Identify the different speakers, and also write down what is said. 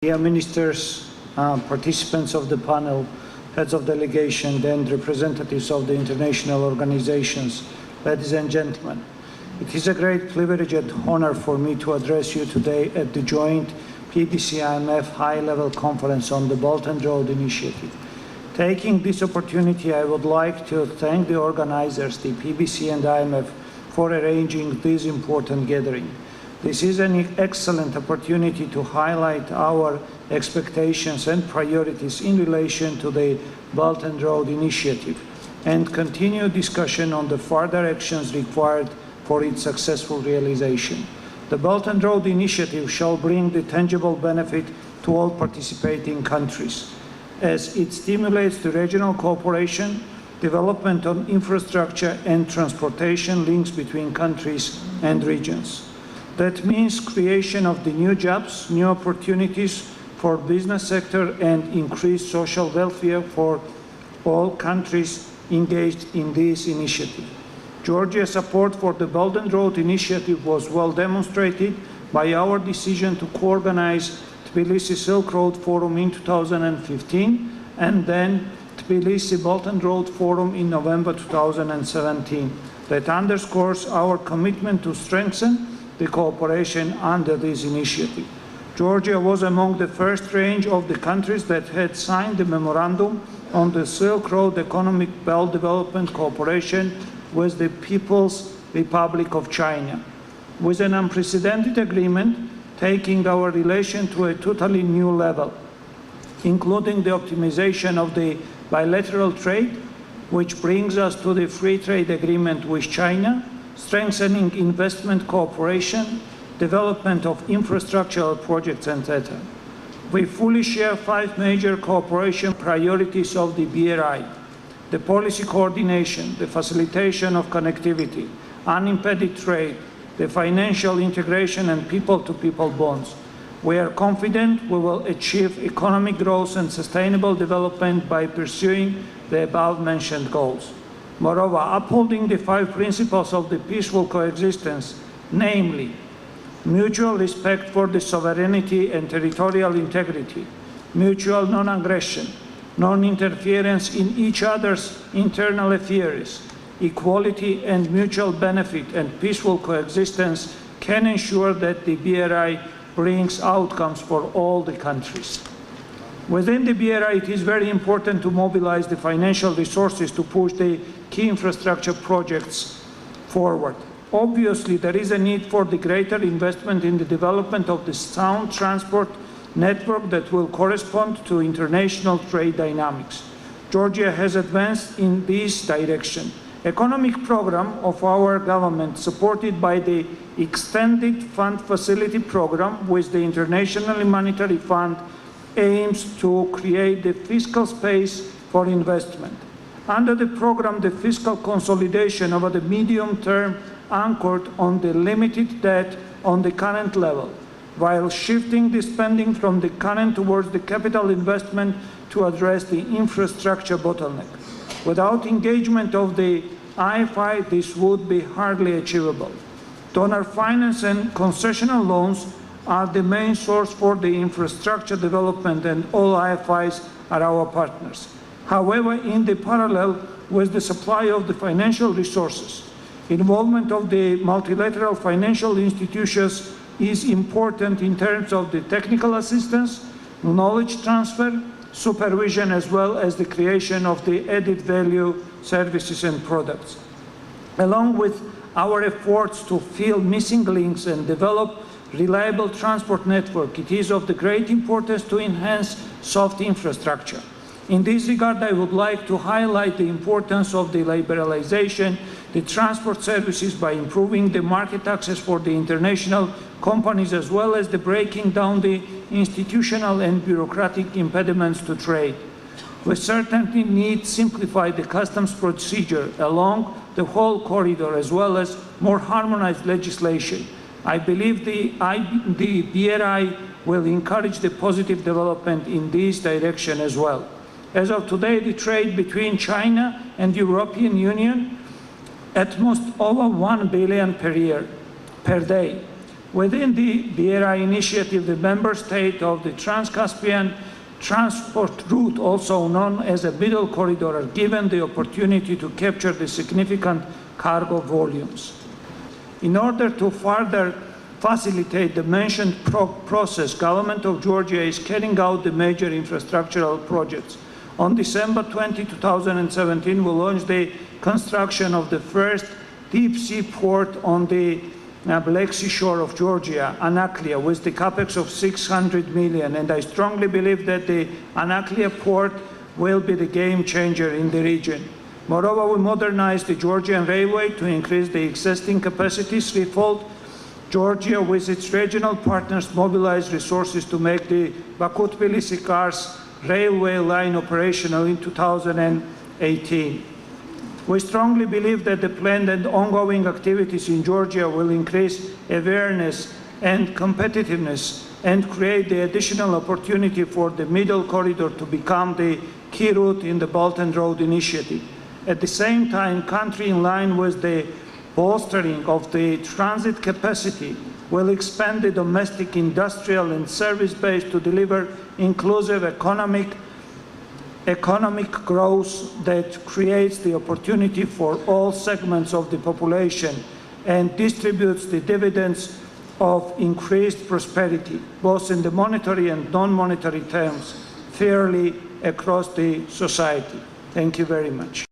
Speaker 1: Dear ministers, participants of the panel, heads of delegation, and representatives of the international organizations, ladies and gentlemen, it is a great privilege and honor for me to address you today at the joint PBC-IMF high-level conference on the Belt and Road Initiative. Taking this opportunity, I would like to thank the organizers, the PBC and IMF, for arranging this important gathering. This is an excellent opportunity to highlight our expectations and priorities in relation to the Belt and Road Initiative and continue discussion on the further actions required for its successful realization. The Belt and Road Initiative shall bring the tangible benefit to all participating countries, as it stimulates the regional cooperation, development of infrastructure and transportation links between countries and regions. That means creation of the new jobs, new opportunities for business sector and increased social welfare for all countries engaged in this initiative. Georgia's support for the Belt and Road Initiative was well demonstrated by our decision to co-organize Tbilisi Silk Road Forum in 2015 and then Tbilisi Belt and Road Forum in November 2017. That underscores our commitment to strengthen the cooperation under this initiative. Georgia was among the first range of the countries that had signed the memorandum on the Silk Road Economic Belt Development Cooperation with the People's Republic of China, with an unprecedented agreement taking our relation to a totally new level, including the optimization of the bilateral trade, which brings us to the free trade agreement with China, strengthening investment cooperation, development of infrastructural projects, etc. We fully share 5 major cooperation priorities of the BRI: the policy coordination, the facilitation of connectivity, unimpeded trade, the financial integration and people-to-people bonds. We are confident we will achieve economic growth and sustainable development by pursuing the above-mentioned goals. Moreover, upholding the 5 principles of the peaceful coexistence, namely, mutual respect for the sovereignty and territorial integrity, mutual non-aggression, non-interference in each other's internal affairs, equality and mutual benefit and peaceful coexistence can ensure that the BRI brings outcomes for all the countries. Within the BRI, it is very important to mobilize the financial resources to push the key infrastructure projects forward. Obviously, there is a need for the greater investment in the development of the sound transport network that will correspond to international trade dynamics. Georgia has advanced in this direction. Economic program of our government, supported by the Extended Fund Facility Program with the International Monetary Fund, aims to create the fiscal space for investment. Under the program, the fiscal consolidation over the medium term anchored on the limited debt on the current level, while shifting the spending from the current towards the capital investment to address the infrastructure bottleneck. Without engagement of the IFI, this would be hardly achievable. Donor finance and concessional loans are the main source for the infrastructure development, and all IFIs are our partners. However, in the parallel with the supply of the financial resources, involvement of the multilateral financial institutions is important in terms of the technical assistance, knowledge transfer, supervision, as well as the creation of the added value services and products. Along with our efforts to fill missing links and develop reliable transport network, it is of the great importance to enhance soft infrastructure. In this regard, I would like to highlight the importance of the liberalization the transport services by improving the market access for the international companies, as well as the breaking down the institutional and bureaucratic impediments to trade. We certainly need to simplify the customs procedure along the whole corridor, as well as more harmonized legislation. I believe the BRI will encourage the positive development in this direction as well. As of today, the trade between China and the European Union at most over 1 billion per day. Within the BRI initiative, the member state of the Trans-Caspian transport route, also known as a middle corridor, are given the opportunity to capture the significant cargo volumes. In order to further facilitate the mentioned process, Government of Georgia is carrying out the major infrastructural projects. On December 20, 2017, we launched the construction of the first deep-sea port on the Black Sea shore of Georgia, Anaklia, with the capex of 600 million. And I strongly believe that the Anaklia port will be the game changer in the region. Moreover, we modernized the Georgian railway to increase the existing capacity threefold. Georgia, with its regional partners, mobilized resources to make the Baku-Tbilisi-Kars railway line operational in 2018. We strongly believe that the planned and ongoing activities in Georgia will increase awareness and competitiveness and create the additional opportunity for the middle corridor to become the key route in the Belt and Road Initiative. At the same time, country in line with the bolstering of the transit capacity will expand the domestic industrial and service base to deliver inclusive economic growth that creates the opportunity for all segments of the population and distributes the dividends of increased prosperity, both in the monetary and non-monetary terms, fairly across the society. Thank you very much.